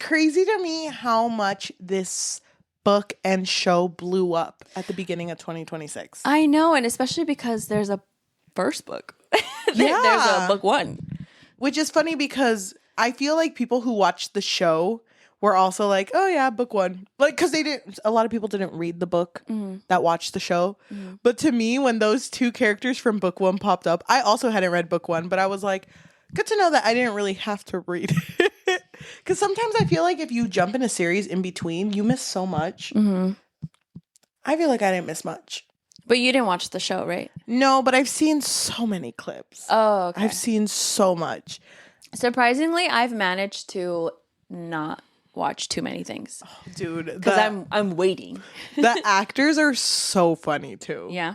crazy to me how much this book and show blew up at the beginning of 2026. I know, and especially because there's a first book. Yeah. There's a book one. Which is funny because I feel like people who watched the show were also like, oh yeah, book one. Like, because a lot of people didn't read the book that watched the show. But to me, when those two characters from book one popped up, I also hadn't read book one, but I was like, good to know that I didn't really have to read it. Because sometimes I feel like if you jump in a series in between, you miss so much. I feel like I didn't miss much. But you didn't watch the show, right? No, but I've seen so many clips. Oh, okay. I've seen so much. Surprisingly, I've managed to not watch too many things. Oh, dude. Because I'm waiting. The actors are so funny, too. Yeah.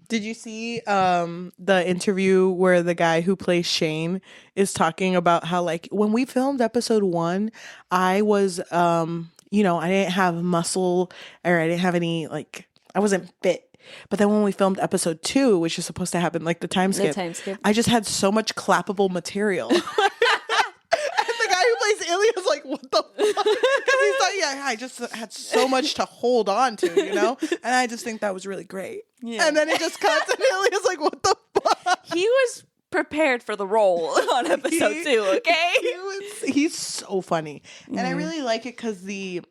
Did you see the interview where the guy who plays Shane is talking about how, like, when we filmed episode 1, I was, I didn't have muscle or I didn't have any, like, I wasn't fit. But then when we filmed episode 2, which is supposed to happen, like, the time skip, I just had so much clappable material. And the guy who plays Ilya is like, what the fuck? Because he's like, I just had so much to hold on to, And I just think that was really great. Yeah. And then it just cuts and Ilya's like, what the fuck? He was prepared for the role on episode 2, okay? He's so funny. And I really like it because the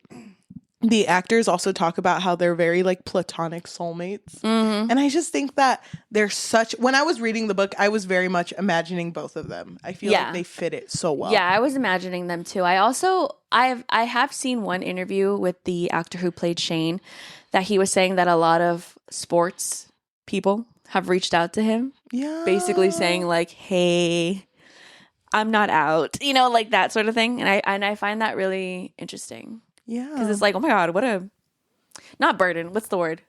actors also talk about how they're very like platonic soulmates. And I just think that they're when I was reading the book, I was very much imagining both of them. I feel like they fit it so well. Yeah, I was imagining them too. I have seen one interview with the actor who played Shane that he was saying that a lot of sports people have reached out to him. Yeah. Basically saying like, hey, I'm not out, like that sort of thing. And I find that really interesting. Yeah. Because it's like, oh my God, what a, not burden, what's the word?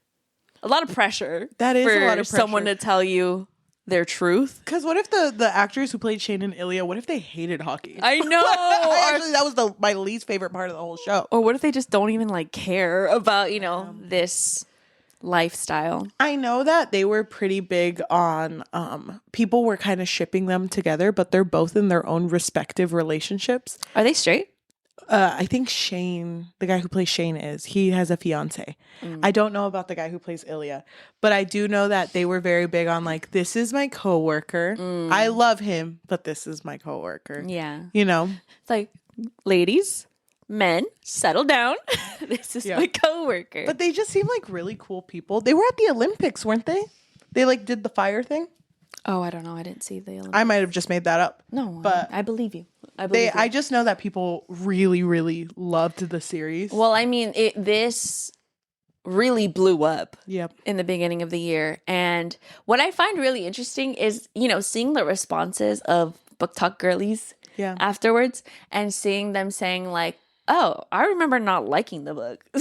A lot of pressure. That is a lot of pressure. Someone to tell you their truth. Because what if the actors who played Shane and Ilya, what if they hated hockey? I know. Actually, that was my least favorite part of the whole show. Or what if they just don't even like care about, this lifestyle? I know that they were pretty big on, people were kind of shipping them together, but they're both in their own respective relationships. Are they straight? I think Shane, the guy who plays Shane he has a fiance. I don't know about the guy who plays Ilya, but I do know that they were very big on like, this is my coworker. I love him, but this is my coworker. Yeah. It's like, ladies, men, settle down. This is my coworker. But they just seem like really cool people. They were at the Olympics, weren't they? They like did the fire thing. Oh, I don't know. I didn't see the Olympics. I might have just made that up. No, but I believe you. I just know that people really, really loved the series. Well, I mean, this really blew up in the beginning of the year. And what I find really interesting is, seeing the responses of Book Talk girlies afterwards and seeing them saying like, oh, I remember not liking the book, So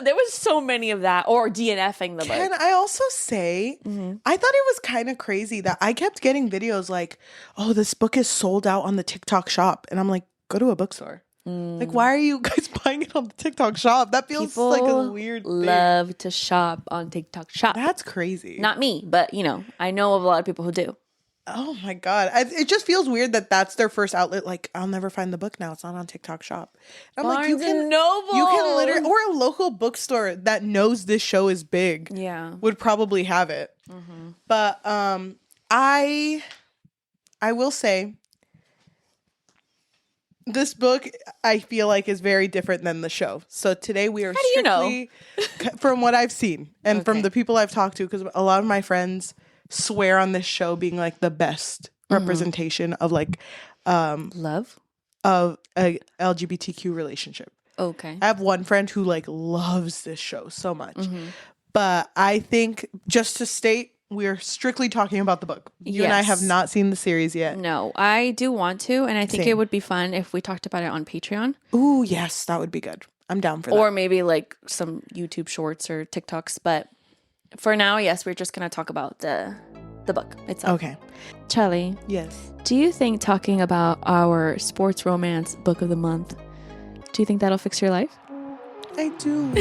there was so many of that, or DNFing the book. Can I also say, I thought it was kind of crazy that I kept getting videos like, oh, this book is sold out on the TikTok shop. And I'm like, go to a bookstore. Like, why are you guys buying it on the TikTok shop? That feels like a weird thing. Love to shop on TikTok shop. That's crazy. Not me, but, I know of a lot of people who do. Oh my God. It just feels weird that that's their first outlet. Like, I'll never find the book now. It's not on TikTok shop. I'm Barnes like, and Noble. You can literally, or a local bookstore that knows this show is big. Yeah. Would probably have it. But I will say, this book, I feel like, is very different than the show. So today we are strictly, from what I've seen and from the people I've talked to, because a lot of my friends swear on this show being like the best representation of like love of a LGBTQ relationship. Okay. I have one friend who like loves this show so much. But I think, just to state, we're strictly talking about the book. You and I have not seen the series yet. No, I do want to, and I think it would be fun if we talked about it on Patreon. Ooh, yes, that would be good. I'm down for that. Or maybe like some YouTube shorts or TikToks, but for now, yes, we're just going to talk about the book itself. Okay. Cheli. Yes. Do you think talking about our sports romance book of the month, do you think that'll fix your life? I do.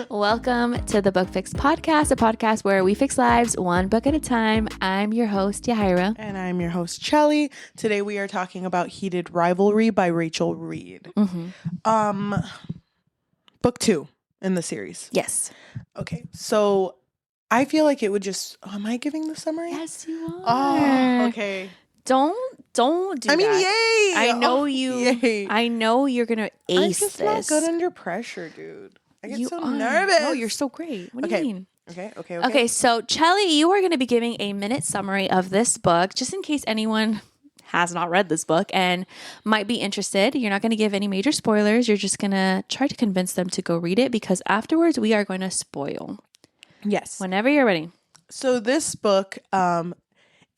Welcome to the Book Fix Podcast, a podcast where we fix lives one book at a time. I'm your host, Yajaira. And I'm your host, Cheli. Today we are talking about Heated Rivalry by Rachel Reid. Book 2 in the series. Yes. Okay, so I feel like it would just... Am I giving the summary? Yes, you are. Oh, okay. Don't do that. I mean, yay! I know you. Yay. I know you're gonna ace I'm just this. not good under pressure, dude. I get so are. nervous. No, you're so great. What do you mean? Okay. So Cheli, you are going to be giving a minute summary of this book, just in case anyone has not read this book and might be interested. You're not going to give any major spoilers. You're just going to try to convince them to go read it, because afterwards we are going to spoil. Yes. Whenever you're ready. So this book,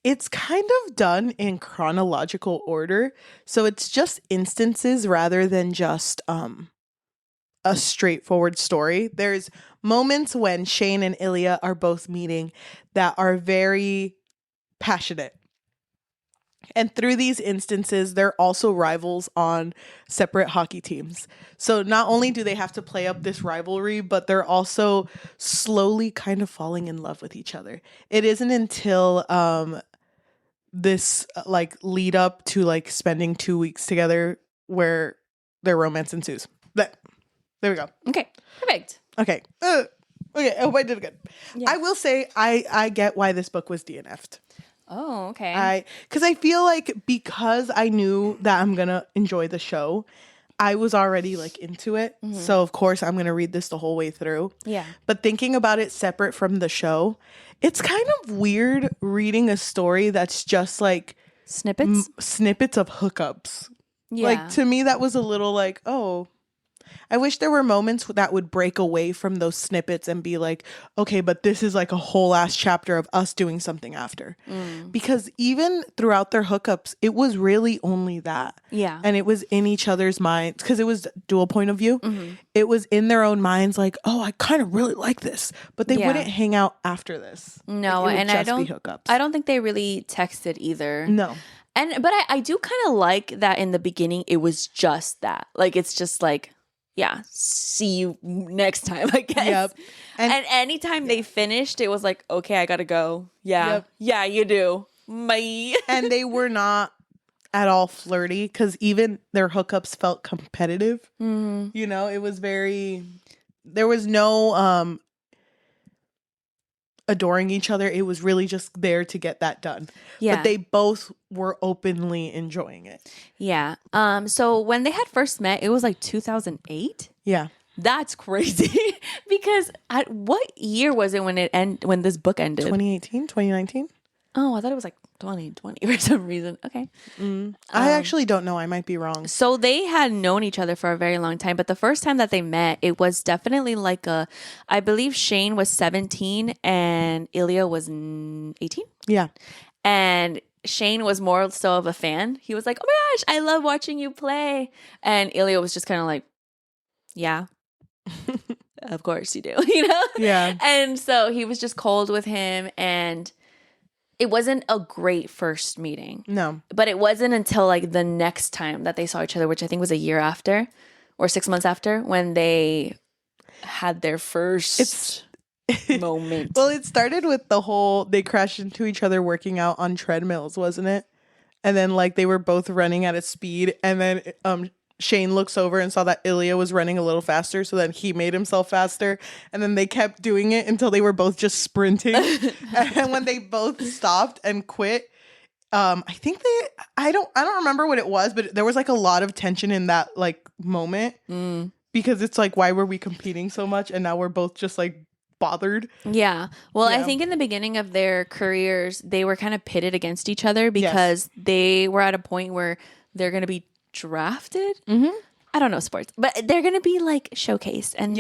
it's kind of done in chronological order. So it's just instances rather than just a straightforward story. There's moments when Shane and Ilya are both meeting that are very passionate. And through these instances, they're also rivals on separate hockey teams. So not only do they have to play up this rivalry, but they're also slowly kind of falling in love with each other. It isn't until this like lead up to like spending 2 weeks together where their romance ensues. But there we go. Okay, perfect. Okay. Okay, I hope I did good. Yeah. I will say I get why this book was DNF'd. Oh, okay. Because I feel like because I knew that I'm going to enjoy the show, I was already like into it. Mm-hmm. So of course I'm going to read this the whole way through. Yeah. But thinking about it separate from the show, it's kind of weird reading a story that's just like snippets of hookups. Yeah. Like to me that was a little like, oh, I wish there were moments that would break away from those snippets and be like, okay, but this is like a whole ass chapter of us doing something after. Because even throughout their hookups, it was really only that. Yeah. And it was in each other's minds because it was dual point of view. Mm-hmm. It was in their own minds like, oh, I kind of really like this. But they wouldn't hang out after this. No, like, and I don't think they really texted either. No. But I do kind of like that in the beginning it was just that. Like it's just like, yeah, see you next time, I guess. Yep. And anytime they finished, it was like, okay, I gotta go. Yeah. Yep. Yeah, you do. Bye. And they were not at all flirty because even their hookups felt competitive. Mm-hmm. You know, it was there was no adoring each other. It was really just there to get that done. Yeah. But they both were openly enjoying it. Yeah. So when they had first met, it was like 2008. Yeah. That's crazy. Because what year was it when this book ended? 2018, 2019? Oh, I thought it was like 2020 for some reason. Okay. I actually don't know. I might be wrong. So they had known each other for a very long time, but the first time that they met, it was definitely I believe Shane was 17 and Ilya was 18. Yeah. And Shane was more so of a fan. He was like, oh my gosh, I love watching you play. And Ilya was just kind of like, yeah. Of course you do, you know? Yeah. And so he was just cold with him, and it wasn't a great first meeting. No. But it wasn't until like the next time that they saw each other, which I think was a year after or 6 months after, when they had their first moment. Well, it started with they crashed into each other working out on treadmills, wasn't it? And then like they were both running at a speed, and then Shane looks over and saw that Ilya was running a little faster, so then he made himself faster, and then they kept doing it until they were both just sprinting. And when they both stopped and quit, I think I don't remember what it was, but there was like a lot of tension in that like moment because it's like, why were we competing so much, and now we're both just like bothered. Yeah. Well, I think in the beginning of their careers, they were kind of pitted against each other because they were at a point where they're going to be drafted. Mm-hmm. I don't know sports, but they're going to be like showcased, and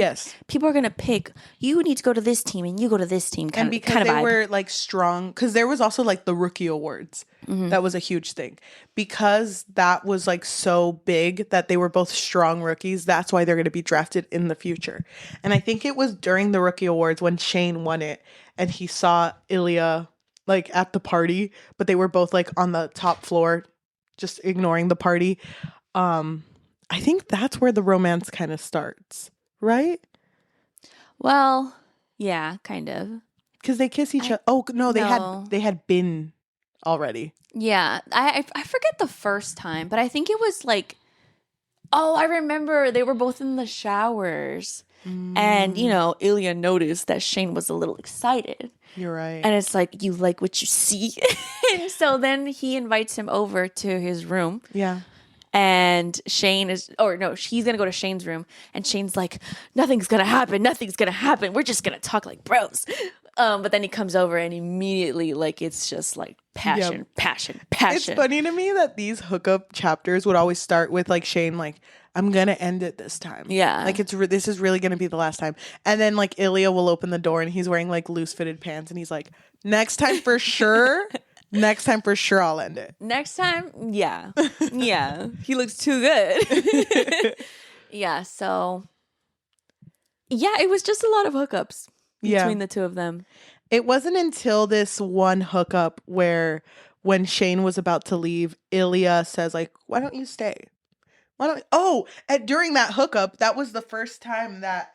people are going to pick, you need to go to this team and you go to this team. And because they were like strong, because there was also like the rookie awards. Mm-hmm. That was a huge thing because that was like so big that they were both strong rookies. That's why they're going to be drafted in the future. And I think it was during the rookie awards when Shane won it and he saw Ilya like at the party, but they were both like on the top floor, just ignoring the party. I think that's where the romance kind of starts, right? Well, yeah, kind of. Because they kiss each other. Oh no, they had been already. Yeah, I forget the first time, but I think it was like, oh, I remember they were both in the showers, and Ilya noticed that Shane was a little excited. You're right, and it's like, you like what you see, and so then he invites him over to his room. Yeah. And he's gonna go to Shane's room, and Shane's like, nothing's gonna happen, we're just gonna talk like bros. But then he comes over, and immediately, like, it's just like passion. It's funny to me that these hookup chapters would always start with like Shane, like, I'm gonna end it this time. Yeah, like this is really gonna be the last time. And then like Ilya will open the door, and he's wearing like loose fitted pants, and he's like, next time for sure. Next time for sure I'll end it. Next time, yeah. Yeah. He looks too good. Yeah, so yeah, it was just a lot of hookups between the two of them. It wasn't until this one hookup where when Shane was about to leave, Ilya says like, why don't you stay? During that hookup, that was the first time that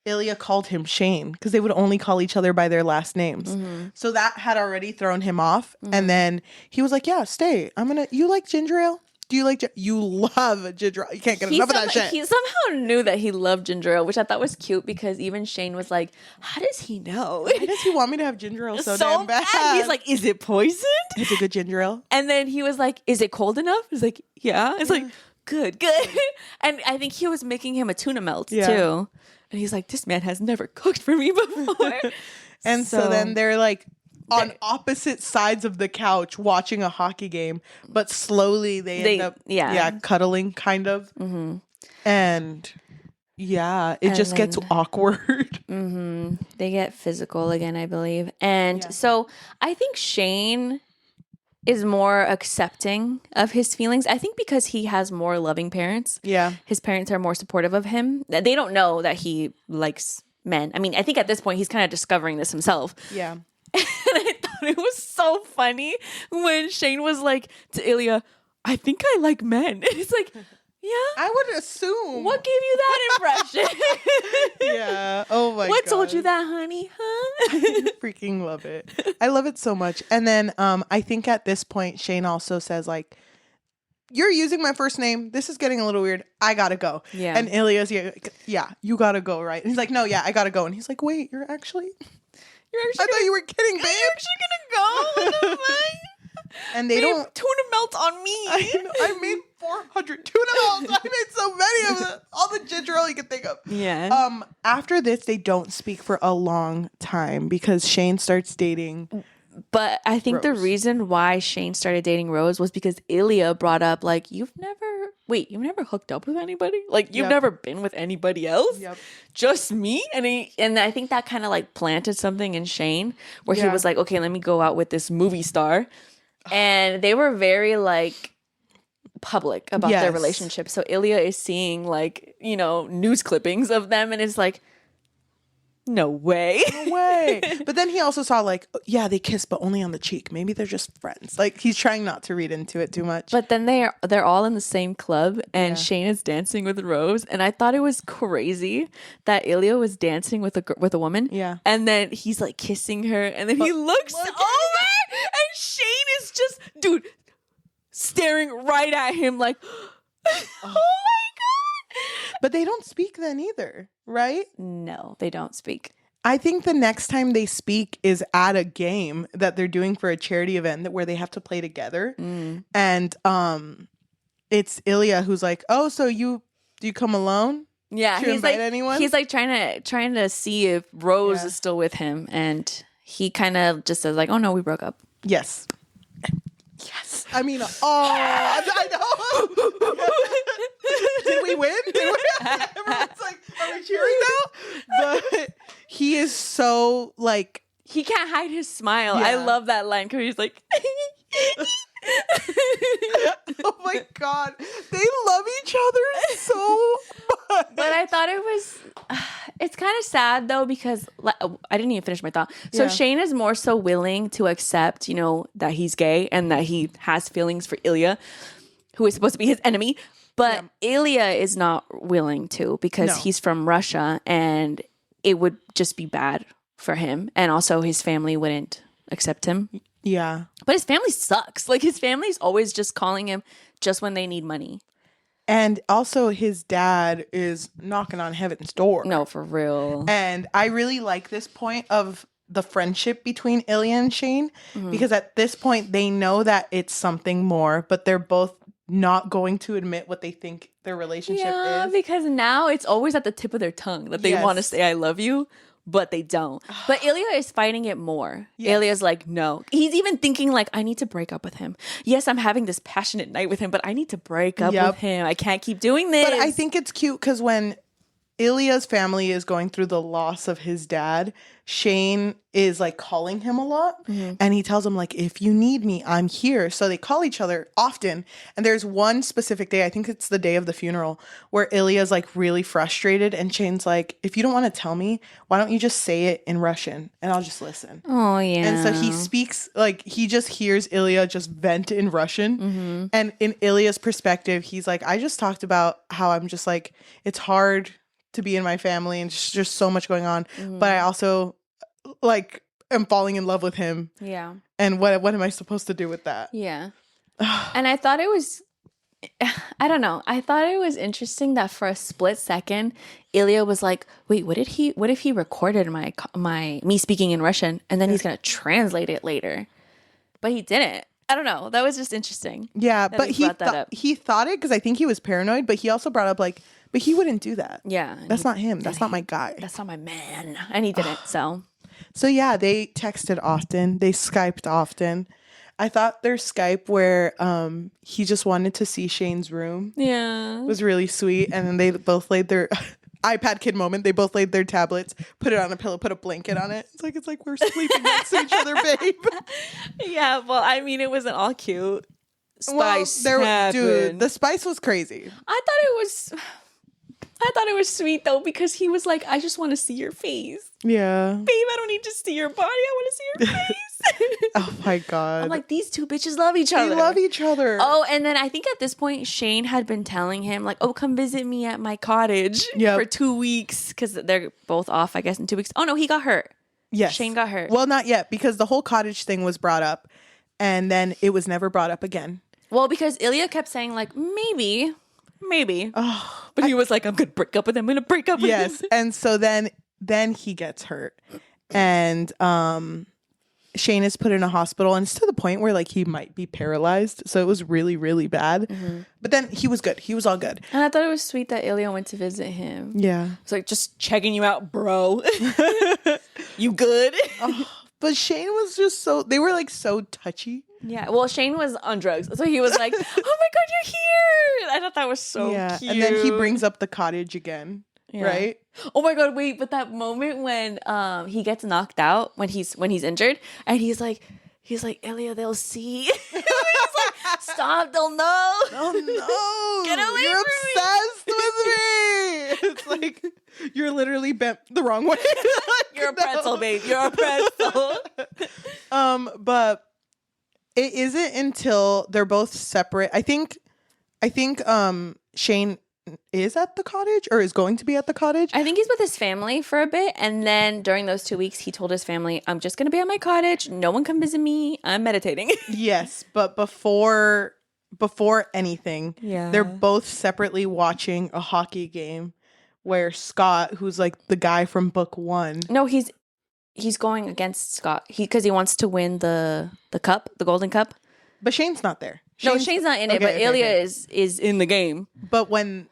Ilya called him Shane, because they would only call each other by their last names. Mm-hmm. So that had already thrown him off. Mm-hmm. And then he was like, yeah, stay. You like ginger ale? Do you like you love ginger ale? You can't get enough of that shit. He somehow knew that he loved ginger ale, which I thought was cute, because even Shane was like, how does he know? Why does he want me to have ginger ale so damn bad? He's like, is it poisoned? It's a good ginger ale. And then he was like, is it cold enough? He's like, yeah. It's like, good. And I think he was making him a tuna melt too. And he's like, this man has never cooked for me before. And so then they're like on opposite sides of the couch watching a hockey game, but slowly they end up cuddling kind of. Mm-hmm. And it just gets awkward. Mm-hmm. They get physical again, I believe. And so I think Shane is more accepting of his feelings. I think because he has more loving parents. Yeah. His parents are more supportive of him. They don't know that he likes men. I mean, I think at this point he's kind of discovering this himself. Yeah. And I thought it was so funny when Shane was like to Ilya, I think I like men. And it's like, yeah. I would assume. What gave you that impression? Yeah. Oh my god. What told you that, honey? Huh? I freaking love it. I love it so much. And then I think at this point Shane also says like, you're using my first name. This is getting a little weird. I gotta go. Yeah. And Ilya's you gotta go, right? And he's like, no, I gotta go. And he's like, wait, you're actually I thought you were kidding, babe. You're actually gonna go? What the fuck? And they don't tuna melt on me. I made 400 tuna melts. I made so many of them. All the ginger ale you can think of. Yeah. After this, they don't speak for a long time because Shane starts dating. But I think Rose. The reason why Shane started dating Rose was because Ilya brought up like, you've never hooked up with anybody? Like you've never been with anybody else? Yep. Just me? And I think that kind of like planted something in Shane where he was like, okay, let me go out with this movie star. And they were very like public about their relationship. So Ilya is seeing like, news clippings of them and it's like, no way. No way. But then he also saw like, they kiss, but only on the cheek. Maybe they're just friends. Like he's trying not to read into it too much. But then they're all in the same club and Shane is dancing with Rose. And I thought it was crazy that Ilya was dancing with a woman. Yeah. And then he's like kissing her and then he looks over and Shane is just, dude, staring right at him like, oh my God. But they don't speak then either, right? No, they don't speak. I think the next time they speak is at a game that they're doing for a charity event where they have to play together. Mm. And it's Ilya who's like, oh, so do you come alone? Yeah, to invite anyone? He's like trying to see if Rose is still with him. And he kind of just says like, oh no, we broke up. Yes. Yes. I mean, I know. Did we win? Everyone's like, are we cheering now? But he is so like, he can't hide his smile. Yeah. I love that line because he's like, oh my God. They love each other so much. But I thought it's kind of sad though, because I didn't even finish my thought. So Shane is more so willing to accept, that he's gay and that he has feelings for Ilya, who is supposed to be his enemy. But Ilya is not willing to because he's from Russia and it would just be bad for him. And also his family wouldn't accept him. Yeah. But his family sucks. Like his family's always just calling him just when they need money. And also his dad is knocking on heaven's door. No, for real. And I really like this point of the friendship between Ilya and Shane because at this point they know that it's something more, but they're both not going to admit what they think their relationship is. Yeah, because now it's always at the tip of their tongue that they want to say I love you, but they don't. But Ilya is fighting it more. Yes. Ilya's like, no. He's even thinking like, I need to break up with him. Yes, I'm having this passionate night with him, but I need to break up with him. I can't keep doing this. But I think it's cute because when Ilya's family is going through the loss of his dad, Shane is like calling him a lot and he tells him like, if you need me, I'm here. So they call each other often. And there's one specific day, I think it's the day of the funeral, where Ilya's like really frustrated and Shane's like, if you don't want to tell me, why don't you just say it in Russian and I'll just listen. Oh yeah. And so he speaks like he just hears Ilya just vent in Russian. And in Ilya's perspective, he's like, I just talked about how I'm just like, it's hard to be in my family and just so much going on, but I also like am falling in love with him. Yeah. And what am I supposed to do with that? Yeah. And I thought it was, I don't know. I thought it was interesting that for a split second, Ilya was like, wait, what if he recorded me speaking in Russian and then he's going to translate it later? But he didn't. I don't know. That was just interesting. Yeah. But he thought it because I think he was paranoid, but he also brought up like, but he wouldn't do that. Yeah. That's not him. That's not my guy. That's not my man. And he didn't. So yeah, they texted often. They Skyped often. I thought their Skype where he just wanted to see Shane's room. Yeah. Was really sweet. And then they both laid their iPad kid moment. They both laid their tablets, put it on a pillow, put a blanket on it. It's like we're sleeping next to each other, babe. Yeah, well, I mean, it wasn't all cute. Spice. Dude, the spice was crazy. I thought it was sweet though because he was like, I just want to see your face. Yeah. Babe, I don't need to see your body. I want to see your face. Oh my God. I'm like, these two bitches love each other. They love each other. Oh, and then I think at this point, Shane had been telling him like, oh, come visit me at my cottage for 2 weeks because they're both off, I guess, in 2 weeks. Oh no, he got hurt. Yes. Shane got hurt. Well, not yet because the whole cottage thing was brought up and then it was never brought up again. Well, because Ilya kept saying like, maybe. Oh, but he was like, I'm going to break up with him. I'm going to break up with him. Yes. And so then he gets hurt. And Shane is put in a hospital and it's to the point where like he might be paralyzed. So it was really, really bad. But then he was good. He was all good. And I thought it was sweet that Ilya went to visit him. Yeah. It's like, just checking you out, bro. You good? But Shane was just they were like so touchy. Yeah, well, Shane was on drugs, so he was like, "Oh my God, you're here!" I thought that was so cute. And then he brings up the cottage again, right? Oh my God, wait! But that moment when he gets knocked out when he's injured, and he's like, Ilya, they'll see. He's like, stop! They'll know. Oh no! Get away You're obsessed with me. It's like you're literally bent the wrong way. You're a pretzel, babe. You're a pretzel. But it isn't until they're both separate. I think Shane is at the cottage or is going to be at the cottage. I think he's with his family for a bit. And then during those 2 weeks, he told his family, I'm just going to be at my cottage. No one come visit me. I'm meditating. Yes. But before anything, they're both separately watching a hockey game where Scott, who's like the guy from book 1. No, he's going against Scott because he wants to win the cup, the golden cup. But Shane's not there. Shane's not in it, but Ilya is in the game. But when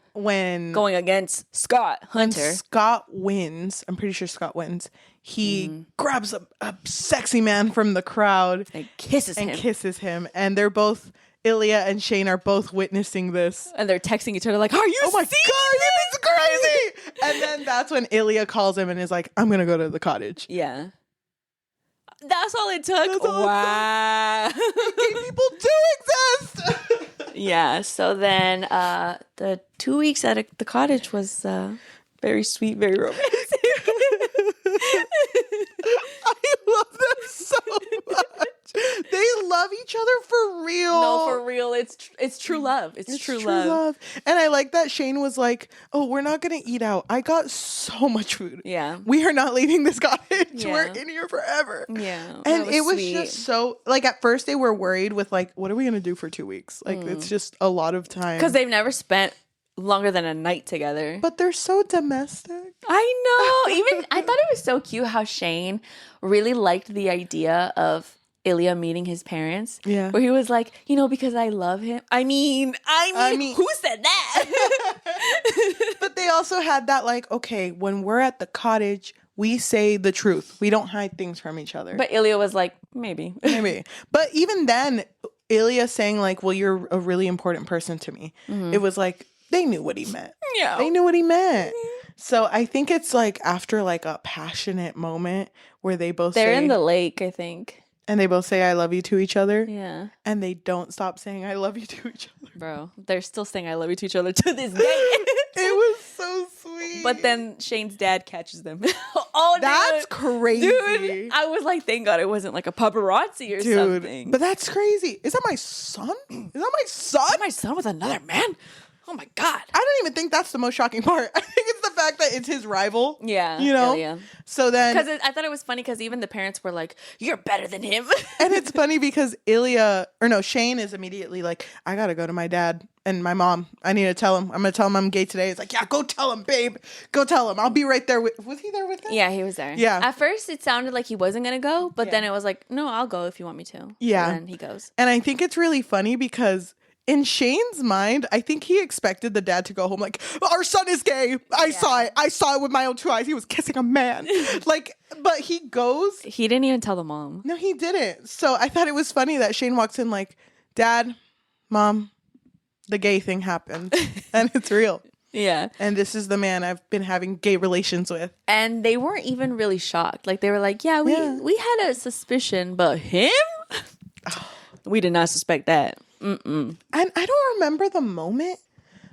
going against Scott Hunter, when Scott wins, I'm pretty sure Scott wins. He grabs a sexy man from the crowd and kisses him, and they're both Ilya and Shane are both witnessing this, and they're texting each other like, "Are you? Oh my God, this is crazy!" And then that's when Ilya calls him and is like, "I'm gonna go to the cottage." Yeah. That's all it took. Wow. Gay people do exist. Yeah. So then the 2 weeks at the cottage was very sweet, very romantic. I love that so much. They love each other for real. No, for real. It's true love. It's true love. And I like that Shane was like, oh, we're not going to eat out. I got so much food. Yeah. We are not leaving this cottage. Yeah. We're in here forever. Yeah. And it was just so, like, at first they were worried with, like, what are we going to do for 2 weeks? Like, it's just a lot of time. Because they've never spent longer than a night together. But they're so domestic. I know. Even I thought it was so cute how Shane really liked the idea of Ilya meeting his parents. Yeah. Where he was like, because I love him. I mean, who said that? But they also had that, like, okay, when we're at the cottage, we say the truth. We don't hide things from each other. But Ilya was like, maybe. But even then, Ilya saying, like, well, you're a really important person to me. Mm-hmm. It was like, they knew what he meant. Yeah. They knew what he meant. So I think it's like after like a passionate moment where they're in the lake, I think. And they both say I love you to each other. Yeah. And they don't stop saying I love you to each other. Bro, they're still saying I love you to each other to this day. It was so sweet. But then Shane's dad catches them. Oh, that's crazy. Dude, I was like, thank God it wasn't like a paparazzi or something. But that's crazy. Is that my son? Is that my son? Is that my son with another man? Oh my God. I don't even think that's the most shocking part. I think it's the fact that it's his rival. Yeah. Ilya. So then. Because I thought it was funny because even the parents were like, you're better than him. And it's funny because Shane is immediately like, I got to go to my dad and my mom. I need to tell him. I'm going to tell him I'm gay today. It's like, yeah, go tell him, babe. Go tell him. I'll be right there. Was he there with him? Yeah, he was there. Yeah. At first it sounded like he wasn't going to go, but then it was like, no, I'll go if you want me to. Yeah. And then he goes. And I think it's really funny because in Shane's mind, I think he expected the dad to go home like, our son is gay. I saw it. I saw it with my own 2 eyes. He was kissing a man. But he goes. He didn't even tell the mom. No, he didn't. So I thought it was funny that Shane walks in like, Dad, Mom, the gay thing happened. And it's real. Yeah. And this is the man I've been having gay relations with. And they weren't even really shocked. Like, they were like, we had a suspicion, but him? We did not suspect that. Mm-mm. And I don't remember the moment,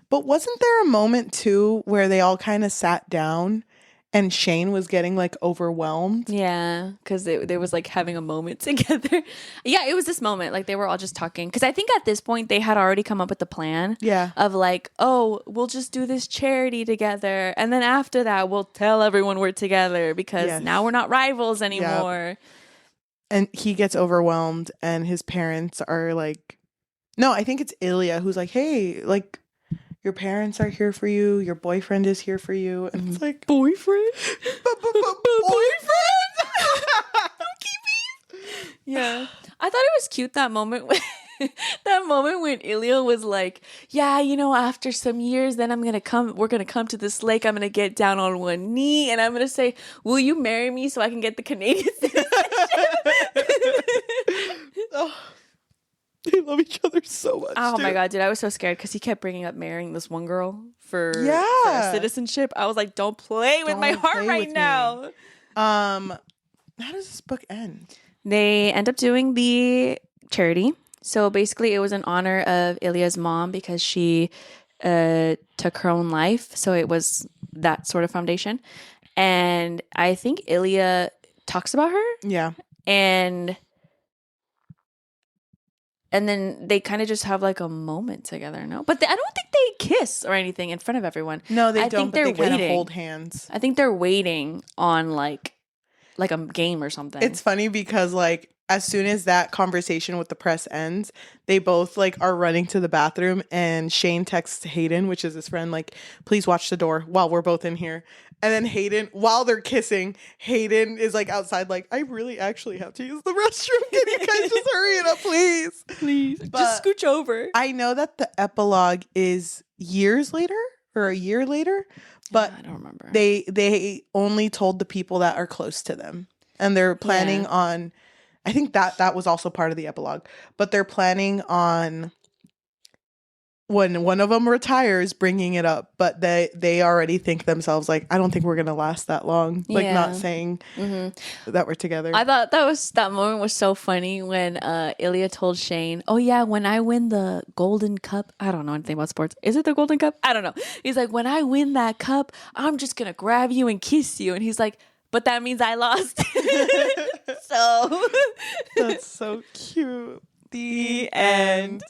but wasn't there a moment too where they all kind of sat down and Shane was getting like overwhelmed? Yeah, because they was like having a moment together. Yeah, it was this moment. Like they were all just talking. Because I think at this point they had already come up with the plan. Yeah. Of like, oh, we'll just do this charity together. And then after that, we'll tell everyone we're together because now we're not rivals anymore. Yep. And he gets overwhelmed and his parents are like, no, I think it's Ilya who's like, hey, like, your parents are here for you. Your boyfriend is here for you. And it's like, boyfriend? Boyfriend? Yeah. I thought it was cute that moment when Ilya was like, yeah, after some years, then we're going to come to this lake. I'm going to get down on one knee and I'm going to say, will you marry me so I can get the Canadian citizenship? They love each other so much. Oh my God, dude. I was so scared because he kept bringing up marrying this one girl for citizenship. I was like, don't play with my heart right now. How does this book end? They end up doing the charity. So basically it was in honor of Ilya's mom because she took her own life. So it was that sort of foundation. And I think Ilya talks about her. Yeah. And then they kind of just have like a moment together, no? But I don't think they kiss or anything in front of everyone. No, they don't, but they kind of hold hands. I think they're waiting on like a game or something. It's funny because like as soon as that conversation with the press ends, they both like are running to the bathroom and Shane texts Hayden, which is his friend, like, please watch the door while we're both in here. And then Hayden, while they're kissing, Hayden is like outside like, I really actually have to use the restroom. Can you guys just hurry it up, please? Please. But just scooch over. I know that the epilogue is years later or a year later, but I don't remember. They only told the people that are close to them. And they're planning on, I think that was also part of the epilogue, but they're planning on when one of them retires bringing it up, but they already think themselves like, I don't think we're going to last that long. Like not saying that we're together. I thought that moment was so funny when Ilya told Shane, oh yeah, when I win the Golden Cup, I don't know anything about sports. Is it the Golden Cup? I don't know. He's like, when I win that cup, I'm just going to grab you and kiss you. And he's like, but that means I lost. So that's so cute. The end.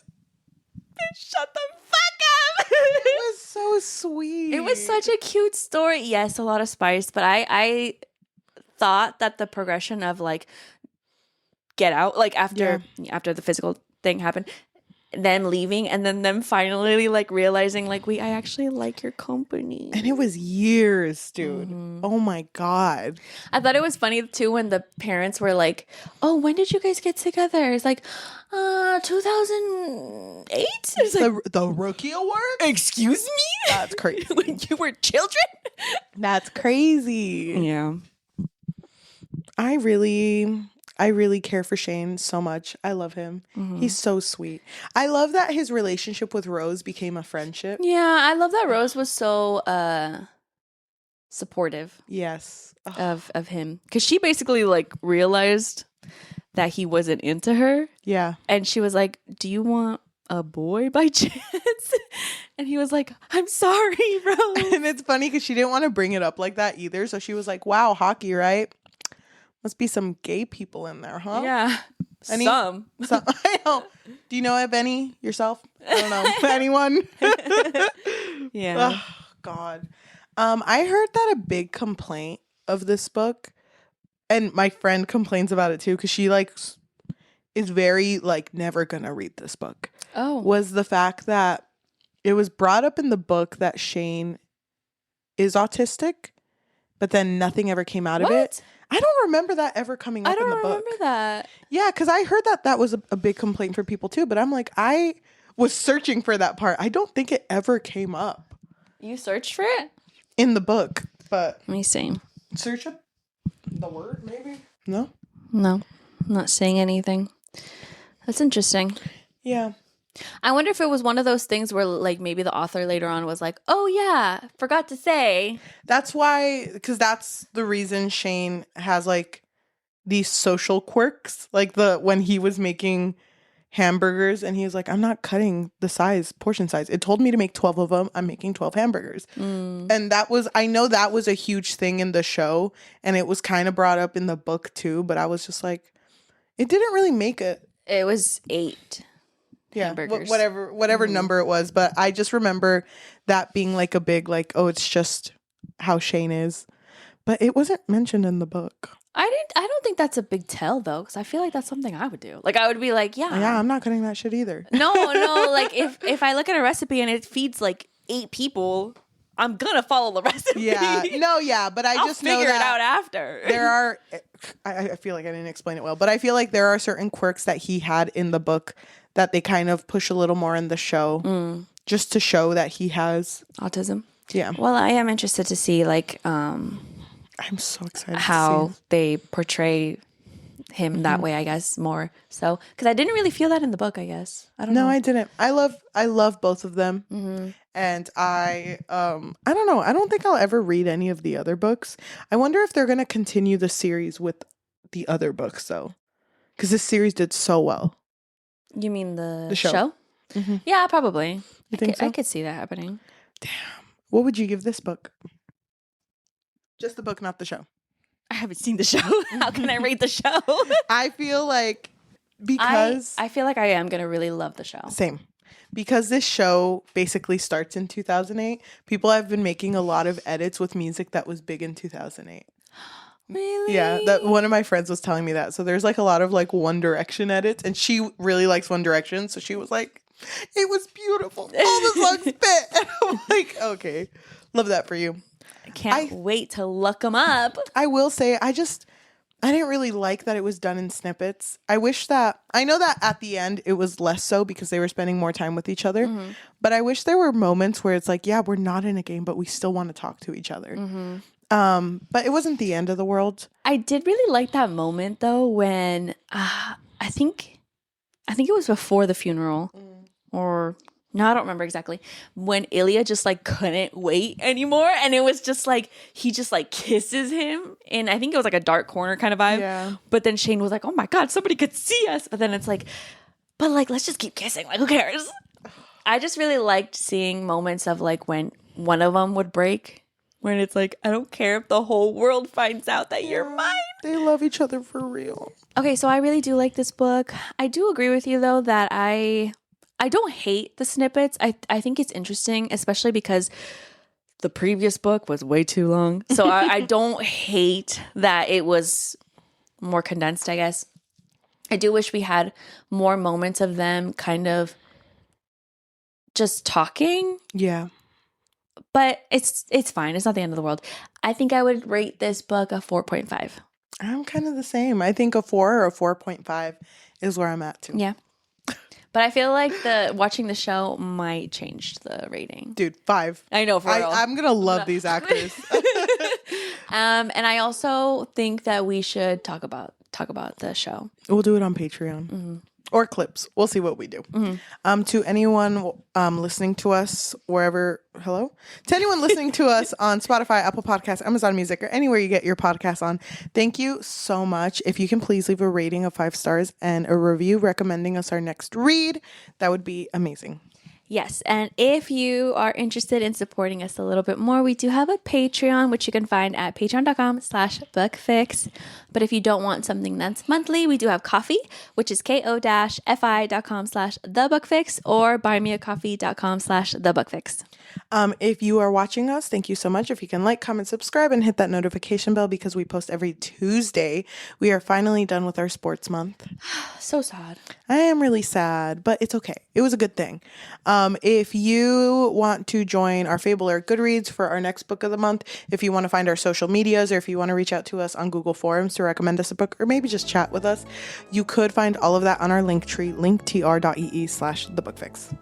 Shut the fuck up. It was so sweet. It was such a cute story. Yes, a lot of spice, but I thought that the progression of like get out, like after the physical thing happened, them leaving and then them finally like realizing like I actually like your company. And it was years, dude. Mm-hmm. Oh my God. I thought it was funny too when the parents were like, "Oh, when did you guys get together?" It's like 2008? It's like the rookie award? Excuse me? That's crazy. When you were children? That's crazy. Yeah. I really care for Shane so much. I love him. Mm-hmm. He's so sweet. I love that his relationship with Rose became a friendship. Yeah, I love that Rose was so supportive. Yes. Of him. Because she basically like realized that he wasn't into her. Yeah. And she was like, "Do you want a boy by chance?" And he was like, "I'm sorry, Rose." And it's funny because she didn't want to bring it up like that either. So she was like, "Wow, hockey, right? Must be some gay people in there, huh?" Yeah. Some. I know. Do you know of any yourself? I don't know. Anyone? Yeah. Oh, God. I heard that a big complaint of this book, and my friend complains about it too, because she like is very like never gonna read this book. Oh. Was the fact that it was brought up in the book that Shane is autistic, but then nothing ever came out of it. I don't remember that ever coming up in the book. I don't remember that. Yeah, because I heard that was a big complaint for people too, but I'm like, I was searching for that part. I don't think it ever came up. You searched for it? In the book, but... Let me see. Search up the word, maybe? No? No, I'm not saying anything. That's interesting. Yeah. I wonder if it was one of those things where like maybe the author later on was like, "Oh yeah, forgot to say." That's why, because that's the reason Shane has like these social quirks. Like when he was making hamburgers and he was like, "I'm not cutting the portion size. It told me to make 12 of them. I'm making 12 hamburgers." And I know that was a huge thing in the show, and it was kind of brought up in the book too, but I was just like, it didn't really make it. It was 8. Yeah, hamburgers. whatever number it was, but I just remember that being like a big like, oh, it's just how Shane is, but it wasn't mentioned in the book. I don't think that's a big tell though, because I feel like that's something I would do. Like I would be like, yeah, I'm not cutting that shit either. No, like if I look at a recipe and it feeds like 8 people, I'm gonna follow the recipe. Yeah, but I'll just figure it out after. There are, I feel like I didn't explain it well, but I feel like there are certain quirks that he had in the book that they kind of push a little more in the show, just to show that he has autism. Yeah. Well, I am interested to see like I'm so excited how they portray him that way, I guess, more so, because I didn't really feel that in the book, I guess. I don't know. I didn't. I love both of them. And I don't know, I don't think I'll ever read any of the other books. I wonder if they're going to continue the series with the other books though, because this series did so well. You mean the show? Mm-hmm. Yeah, probably. I could see that happening. Damn. What would you give this book? Just the book, not the show. I haven't seen the show. How can I rate the show? I feel like because... I feel like I am going to really love the show. Same. Because this show basically starts in 2008, people have been making a lot of edits with music that was big in 2008. Really? Yeah, that one of my friends was telling me that. So there's like a lot of like One Direction edits, and she really likes One Direction, so she was like, it was beautiful. All the songs fit. And I'm like, okay, love that for you. I can't wait to look them up. I will say, I didn't really like that it was done in snippets. I know that at the end it was less so because they were spending more time with each other. But I wish there were moments where it's like, yeah, we're not in a game, but we still want to talk to each other. But it wasn't the end of the world. I did really like that moment though when I think it was before the funeral or no, I don't remember exactly, when Ilya just like couldn't wait anymore, and it was just like he just like kisses him, and I think it was like a dark corner kind of vibe. Yeah. But then Shane was like, "Oh my God, somebody could see us!" But then it's like, but like let's just keep kissing. Like who cares? I just really liked seeing moments of like when one of them would break when it's like, I don't care if the whole world finds out that you're mine. They love each other for real. Okay, so I really do like this book. I do agree with you, though, that I don't hate the snippets. I think it's interesting, especially because the previous book was way too long. So I don't hate that it was more condensed, I guess. I do wish we had more moments of them kind of just talking. Yeah. But it's fine. It's not the end of the world. I think I would rate this book a 4.5. I'm kind of the same. I think a 4 or a 4.5 is where I'm at too. Yeah. But I feel like watching the show might change the rating. Dude, 5. I know, for real. I'm going to love these actors. And I also think that we should talk about the show. We'll do it on Patreon. Mm-hmm. Or clips. We'll see what we do. Mm-hmm. To anyone listening to us wherever, hello? To anyone listening to us on Spotify, Apple Podcasts, Amazon Music, or anywhere you get your podcasts on, thank you so much. If you can please leave a rating of 5 stars and a review recommending us our next read, that would be amazing. Yes, and if you are interested in supporting us a little bit more, we do have a Patreon, which you can find at patreon.com/bookfix. But if you don't want something that's monthly, we do have Ko-fi, which is ko-fi.com/thebookfix or buymeacoffee.com/thebookfix. If you are watching us, thank you so much. If you can like, comment, subscribe, and hit that notification bell because we post every Tuesday. We are finally done with our sports month. So sad. I am really sad, but it's okay. It was a good thing. If you want to join our Fable or Goodreads for our next book of the month, if you want to find our social medias, or if you want to reach out to us on Google Forums to recommend us a book, or maybe just chat with us, you could find all of that on our Linktree, linktr.ee/thebookfix.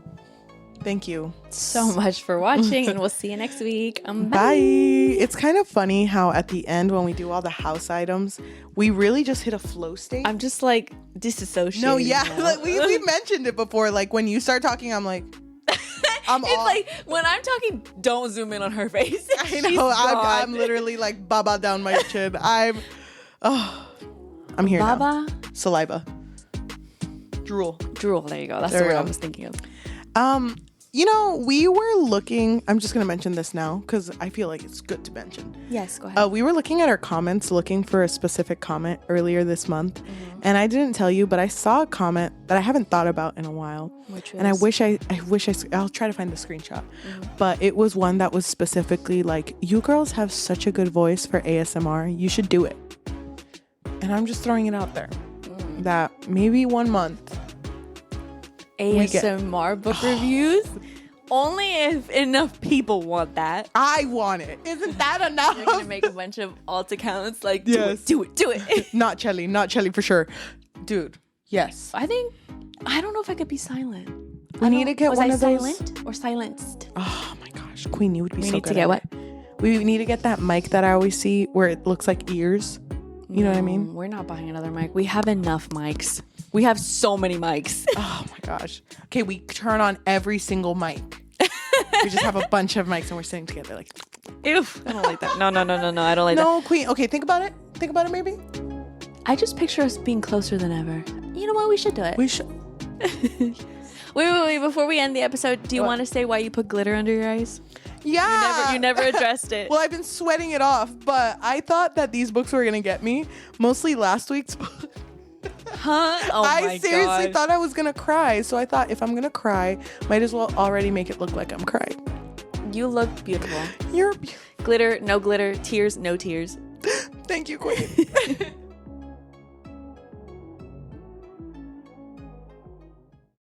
Thank you so much for watching, and we'll see you next week. Bye. It's kind of funny how at the end, when we do all the house items, we really just hit a flow state. I'm just like disassociating. No, yeah, like, we mentioned it before. Like when you start talking, I'm like, like when I'm talking, don't zoom in on her face. I know. I'm literally like baba down my chin. I'm here baba? now. Saliva. Drool. There you go. That's the word I was thinking of. We were looking, I'm just going to mention this now because I feel like it's good to mention. Yes, go ahead. We were looking at our comments, looking for a specific comment earlier this month. Mm-hmm. And I didn't tell you, but I saw a comment that I haven't thought about in a while. Which is? And I'll try to find the screenshot. Mm-hmm. But it was one that was specifically like, you girls have such a good voice for ASMR. You should do it. And I'm just throwing it out there that maybe 1 month. ASMR book reviews? Only if enough people want that. I want it. Isn't that enough? You're gonna make a bunch of alt accounts like, yes. do it. Not Cheli for sure. Dude, yes. I don't know if I could be silent. We need to get one of those. Silent or silenced? Oh my gosh, Queen, you would be so good. We need to get what? We need to get that mic that I always see where it looks like ears. You know what I mean? We're not buying another mic. We have enough mics. We have so many mics. Oh my gosh. Okay, we turn on every single mic. We just have a bunch of mics and we're sitting together like, ew. I don't like that. No, I don't like that. No, Queen. Okay, think about it maybe. I just picture us being closer than ever. You know what? We should do it. We should. Wait. Before we end the episode, do you want to say why you put glitter under your eyes? Yeah. You never addressed it. Well, I've been sweating it off, but I thought that these books were going to get me. Mostly last week's book. Huh? Oh my god. I seriously thought I was going to cry. So I thought if I'm going to cry, might as well already make it look like I'm crying. You look beautiful. You're beautiful. Glitter, no glitter. Tears, no tears. Thank you, Queen.